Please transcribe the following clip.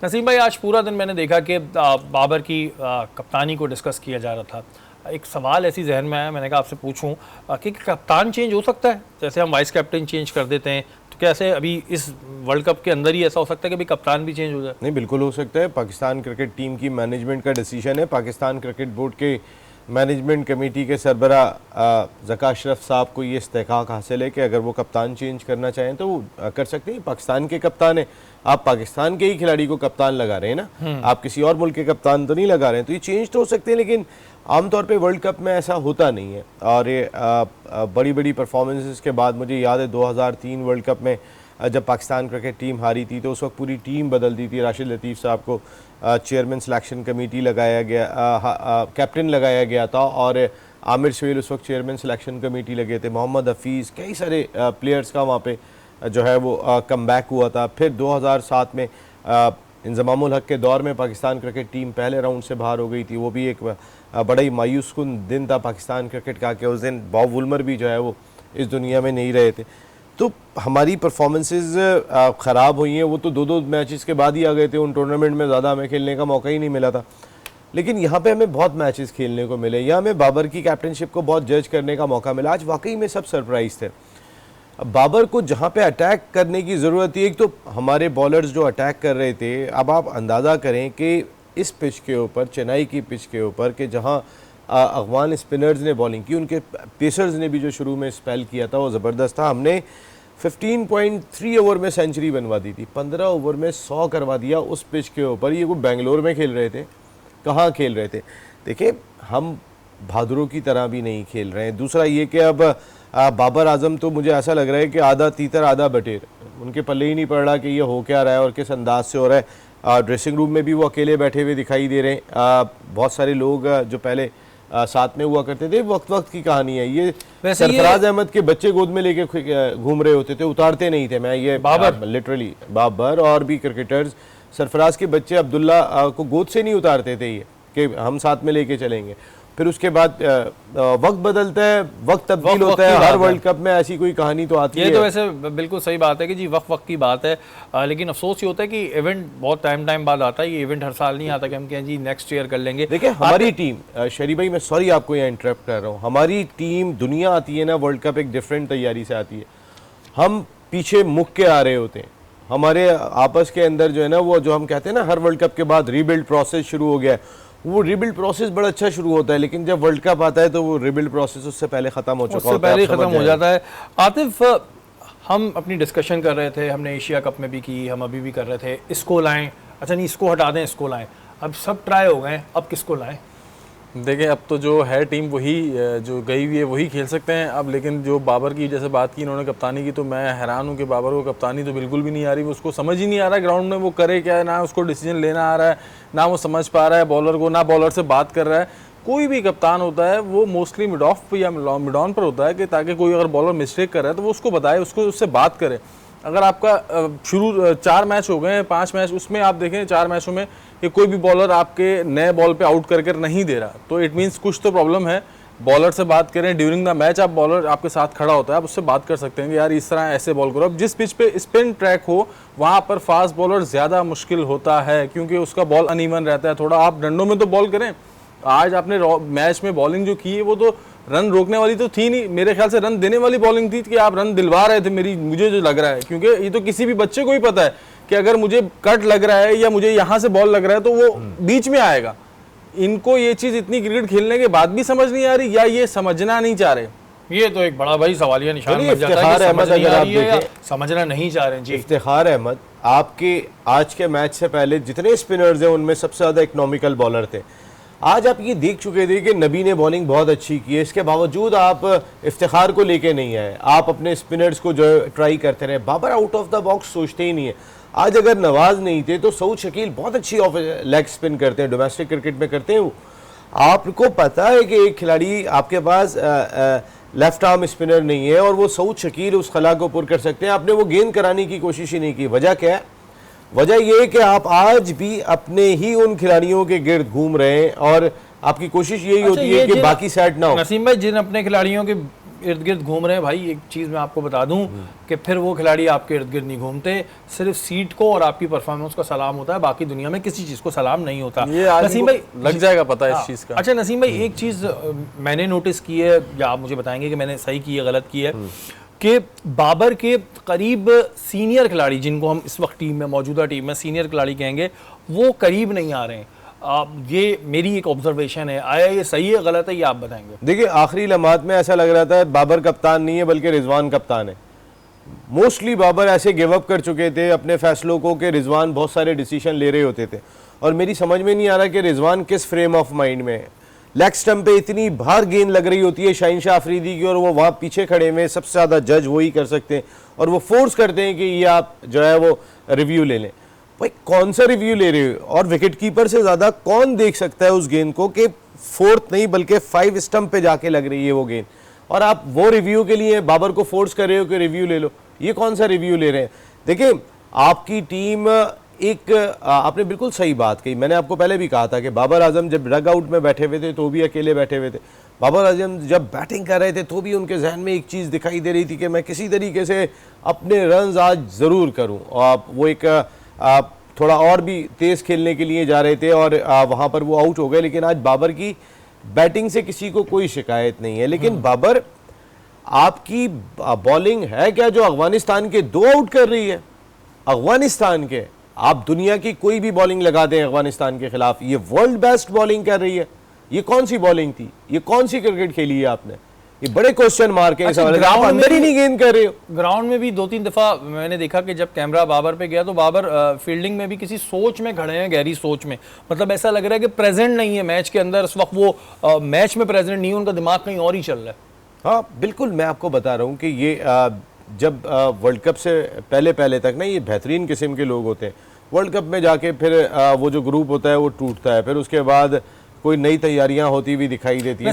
नसीम भाई, आज पूरा दिन मैंने देखा कि बाबर की कप्तानी को डिस्कस किया जा रहा था। एक सवाल ऐसी जहन में आया, मैंने कहा आपसे पूछूं कि कप्तान चेंज हो सकता है? जैसे हम वाइस कैप्टन चेंज कर देते हैं, तो क्या ऐसे अभी इस वर्ल्ड कप के अंदर ही ऐसा हो सकता है कि भाई कप्तान भी चेंज हो जाए? नहीं, बिल्कुल हो सकता है। पाकिस्तान क्रिकेट टीम की मैनेजमेंट का डिसीजन है। पाकिस्तान क्रिकेट बोर्ड के मैनेजमेंट कमेटी के सरबरा ज़का अशरफ साहब को ये इस्तेकाक हासिल है कि अगर वो कप्तान चेंज करना चाहें तो वो कर सकते हैं। पाकिस्तान के कप्तान हैं, आप पाकिस्तान के ही खिलाड़ी को कप्तान लगा रहे हैं ना, आप किसी और मुल्क के कप्तान तो नहीं लगा रहे हैं। तो ये चेंज तो हो सकते हैं, लेकिन आमतौर पे वर्ल्ड कप में ऐसा होता नहीं है। और ये बड़ी बड़ी परफॉर्मेंसेस के बाद मुझे याद है 2003 वर्ल्ड कप में जब पाकिस्तान क्रिकेट टीम हारी थी तो उस वक्त पूरी टीम बदल दी थी। राशिद लतीफ़ साहब को चेयरमैन सिलेक्शन कमेटी लगाया गया, कैप्टन लगाया गया था, और आमिर सुहेल उस वक्त चेयरमैन सिलेक्शन कमेटी लगे थे। मोहम्मद हफीज़, कई सारे प्लेयर्स का वहाँ पे जो है वो कम बैक हुआ था। फिर 2007 में इंज़मामुल हक के दौर में पाकिस्तान क्रिकेट टीम पहले राउंड से बाहर हो गई थी। वो भी एक बड़ा ही मायूस कुन दिन था पाकिस्तान क्रिकेट का कि उस दिन बॉब वुलमर भी जो है वो इस दुनिया में नहीं रहे थे। तो हमारी परफॉर्मेंसेस ख़राब हुई हैं, वो तो दो मैचेस के बाद ही आ गए थे। उन टूर्नामेंट में ज़्यादा हमें खेलने का मौका ही नहीं मिला था, लेकिन यहाँ पे हमें बहुत मैचेस खेलने को मिले। यहाँ हमें बाबर की कैप्टनशिप को बहुत जज करने का मौका मिला। आज वाकई में सब सरप्राइज थे। अब बाबर को जहाँ पे अटैक करने की ज़रूरत थी, एक तो हमारे बॉलर्स जो अटैक कर रहे थे, अब आप अंदाज़ा करें कि इस पिच के ऊपर, चेन्नई की पिच के ऊपर, कि जहाँ अफगान स्पिनर्स ने बॉलिंग की, उनके पेसर्स ने भी जो शुरू में स्पेल किया था वो ज़बरदस्त था। हमने 15.3 ओवर में सेंचुरी बनवा दी थी, 15 ओवर में 100 करवा दिया उस पिच के ऊपर। ये वो बेंगलोर में खेल रहे थे, कहाँ खेल रहे थे? देखिए, हम बहादुरों की तरह भी नहीं खेल रहे हैं। दूसरा ये कि अब बाबर आजम तो मुझे ऐसा लग रहा है कि आधा तीतर आधा बटेर, उनके पल्ले ही नहीं पड़ रहा कि ये हो क्या रहा है और किस अंदाज से हो रहा है। ड्रेसिंग रूम में भी वो अकेले बैठे हुए दिखाई दे रहे हैं। बहुत सारे लोग जो पहले साथ में हुआ करते थे, वक्त वक्त की कहानी है ये। सरफराज अहमद के बच्चे गोद में लेके घूम रहे होते थे, उतारते नहीं थे। मैं ये बाबर लिटरली बाबर और भी क्रिकेटर्स, सरफराज के बच्चे अब्दुल्ला को गोद से नहीं उतारते थे ये कि हम साथ में लेके चलेंगे। फिर उसके बाद वक्त बदलता है, वक्त तब्दील होता है। हर वर्ल्ड कप में ऐसी कोई कहानी तो आती है। ये तो वैसे बिल्कुल सही बात है कि जी वक्त की बात है, लेकिन अफसोस ये होता है कि इवेंट बहुत टाइम बाद आता है। ये इवेंट हर साल नहीं आता कि हम कहें जी नेक्स्ट ईयर कर लेंगे। देखिए, हमारी टीम, शरी भाई मैं सॉरी आपको यहाँ इंटरप्ट कर रहा हूँ, हमारी टीम दुनिया आती है ना वर्ल्ड कप, एक डिफरेंट तैयारी से आती है। हम पीछे मुख के आ रहे होते हैं। हमारे आपस के अंदर जो है ना, वो जो हम कहते हैं ना हर वर्ल्ड कप के बाद रीबिल्ड प्रोसेस शुरू हो गया है, वो रीबिल्ड प्रोसेस बड़ा अच्छा शुरू होता है, लेकिन जब वर्ल्ड कप आता है तो वो रीबिल्ड प्रोसेस उससे पहले ख़त्म हो चुका होता है, उससे पहले ख़त्म हो जाता है। आतिफ, हम अपनी डिस्कशन कर रहे थे, हमने एशिया कप में भी की, हम अभी भी कर रहे थे इसको लाएं, अच्छा नहीं इसको हटा दें, इसको लाएं। अब सब ट्राई हो गए, अब किसको लाएं? देखिए, अब तो जो है टीम वही जो गई हुई है वही खेल सकते हैं अब। लेकिन जो बाबर की जैसे बात की इन्होंने कप्तानी की, तो मैं हैरान हूँ कि बाबर को कप्तानी तो बिल्कुल भी नहीं आ रही। वो उसको समझ ही नहीं आ रहा है ग्राउंड में वो करे क्या है, ना उसको डिसीजन लेना आ रहा है, ना वो समझ पा रहा है बॉलर को, ना बॉलर से बात कर रहा है। कोई भी कप्तान होता है वो मोस्टली मिड ऑफ या मिड ऑन पर होता है कि ताकि कोई अगर बॉलर मिस्टेक कर रहा है तो वो उसको बताए, उसको उससे बात करे। अगर आपका शुरू 4 मैच हो गए, 5 मैच, उसमें आप देखें 4 मैचों में कि कोई भी बॉलर आपके नए बॉल पे आउट करके नहीं दे रहा, तो इट मीन्स कुछ तो प्रॉब्लम है। बॉलर से बात करें ड्यूरिंग द मैच, आप बॉलर आपके साथ खड़ा होता है, आप उससे बात कर सकते हैं कि यार इस तरह ऐसे बॉल करो। अब जिस पिच पे स्पिन ट्रैक हो वहाँ पर फास्ट बॉलर ज़्यादा मुश्किल होता है क्योंकि उसका बॉल अनइवन रहता है थोड़ा। आप डंडों में तो बॉल करें, आज आपने मैच में बॉलिंग जो की है वो तो रन रोकने वाली तो थी नहीं, मेरे ख्याल से रन देने वाली बॉलिंग थी कि आप रन दिलवा रहे थे मुझे जो लग रहा है। क्योंकि ये तो किसी भी बच्चे को ही पता है कि अगर मुझे कट लग रहा है या मुझे यहाँ से बॉल लग रहा है तो वो बीच में आएगा। इनको ये चीज़ इतनी क्रिकेट खेलने के बाद भी समझ नहीं आ रही या ये समझना नहीं चाह रहे? ये तो एक बड़ा भाई सवालिया निशान बन जाता है इफ्तिखार कि अहमद, अगर आप देखें, समझना नहीं चाह रहे हैं जी। इफ्तिखार अहमद आपके आज के मैच से पहले जितने स्पिनर्स हैं उनमें सबसे ज़्यादा इकोनॉमिकल बॉलर थे। आज आप ये देख चुके थे कि नबी ने बॉलिंग बहुत अच्छी की है, इसके बावजूद आप इफ्तिखार को लेके नहीं आए, आप अपने स्पिनर्स को जो ट्राई करते रहे। Babar out of the box सोचते ही नहीं है। आज अगर नवाज नहीं थे तो सऊद शकील बहुत अच्छी ऑफ लेग स्पिन करते हैं, डोमेस्टिक क्रिकेट में करते हैं वो। आपको पता है कि एक खिलाड़ी आपके पास लेफ्ट आर्म स्पिनर नहीं है और वो सऊद शकील उस खला को पुर कर सकते हैं। आपने वो गेंद कराने की कोशिश ही नहीं की। वजह क्या है? वजह यह है कि आप आज भी अपने ही उन खिलाड़ियों के गिर्द घूम रहे हैं और आपकी कोशिश यही होती है कि बाकी सेट ना हो। नसीम भाई, जिन अपने खिलाड़ियों के इर्द गिर्द घूम रहे हैं भाई, एक चीज़ मैं आपको बता दूं कि फिर वो खिलाड़ी आपके इर्द गिर्द नहीं घूमते, सिर्फ सीट को और आपकी परफॉर्मेंस का सलाम होता है, बाकी दुनिया में किसी चीज़ को सलाम नहीं होता। ये आदमी नसीम को भाई लग जाएगा पता है इस चीज़ का। अच्छा नसीम भाई, एक चीज़ मैंने नोटिस की है, या आप मुझे बताएंगे कि मैंने सही की है गलत की है, कि बाबर के करीब सीनियर खिलाड़ी, जिनको हम इस वक्त टीम में, मौजूदा टीम में सीनियर खिलाड़ी कहेंगे, वो करीब नहीं आ रहे हैं। ये मेरी एक ऑब्जर्वेशन है, आया ये सही है गलत है, ये आप बताएंगे। देखिए आखिरी लम्हात में ऐसा लग रहा था बाबर कप्तान नहीं है बल्कि रिजवान कप्तान है। मोस्टली बाबर ऐसे गिव अप कर चुके थे अपने फैसलों को कि रिजवान बहुत सारे डिसीजन ले रहे होते थे, और मेरी समझ में नहीं आ रहा कि रिजवान किस फ्रेम ऑफ माइंड में है। लेग स्टंप पे इतनी बाहर गेंद लग रही होती है शाहीन शाह अफरीदी की, और वो वहाँ पीछे खड़े हुए, सबसे ज़्यादा जज वही कर सकते हैं, और वो फोर्स करते हैं कि ये आप जो है वो रिव्यू ले लें। भाई कौन सा रिव्यू ले रहे हो? और विकेट कीपर से ज़्यादा कौन देख सकता है उस गेंद को कि 4th नहीं बल्कि 5 स्टंप पे जाके लग रही है वो गेंद, और आप वो रिव्यू के लिए बाबर को फोर्स कर रहे हो कि रिव्यू ले लो। ये कौन सा रिव्यू ले रहे हैं? देखिए आपकी टीम एक, आपने बिल्कुल सही बात कही, मैंने आपको पहले भी कहा था कि बाबर आजम जब रग आउट में बैठे हुए थे तो भी अकेले बैठे हुए थे। बाबर आजम जब बैटिंग कर रहे थे तो भी उनके जहन में एक चीज़ दिखाई दे रही थी कि मैं किसी तरीके से अपने रन्स आज ज़रूर करूँ, और वो एक थोड़ा और भी तेज़ खेलने के लिए जा रहे थे, और वहाँ पर वो आउट हो गए। लेकिन आज बाबर की बैटिंग से किसी को कोई शिकायत नहीं है, लेकिन बाबर आपकी बॉलिंग है क्या जो अफगानिस्तान के 2 आउट कर रही है? अफगानिस्तान के, आप दुनिया की कोई भी बॉलिंग लगा दें अफगानिस्तान के खिलाफ, ये वर्ल्ड बेस्ट बॉलिंग कर रही है। ये कौन सी बॉलिंग थी? ये कौन सी क्रिकेट खेली है आपने? ये बड़े क्वेश्चन मार्क है। अच्छा, आप अंदर ही नहीं गेंद कर रहे हो। ग्राउंड में भी 2-3 दफा मैंने देखा कि जब कैमरा बाबर पे गया तो बाबर फील्डिंग में भी किसी सोच में खड़े हैं, गहरी सोच में, मतलब ऐसा लग रहा है कि प्रेजेंट नहीं है मैच के अंदर इस वक्त, वो मैच में प्रेजेंट नहीं है, उनका दिमाग कहीं और ही चल रहा है। हाँ बिल्कुल, मैं आपको बता रहा हूँ कि ये जब वर्ल्ड कप से पहले तक ना ये बेहतरीन किस्म के लोग होते हैं। वर्ल्ड कप में जाके फिर वो जो ग्रुप होता है वो टूटता है, फिर उसके बाद कोई नई तैयारियां होती हुई दिखाई देती है।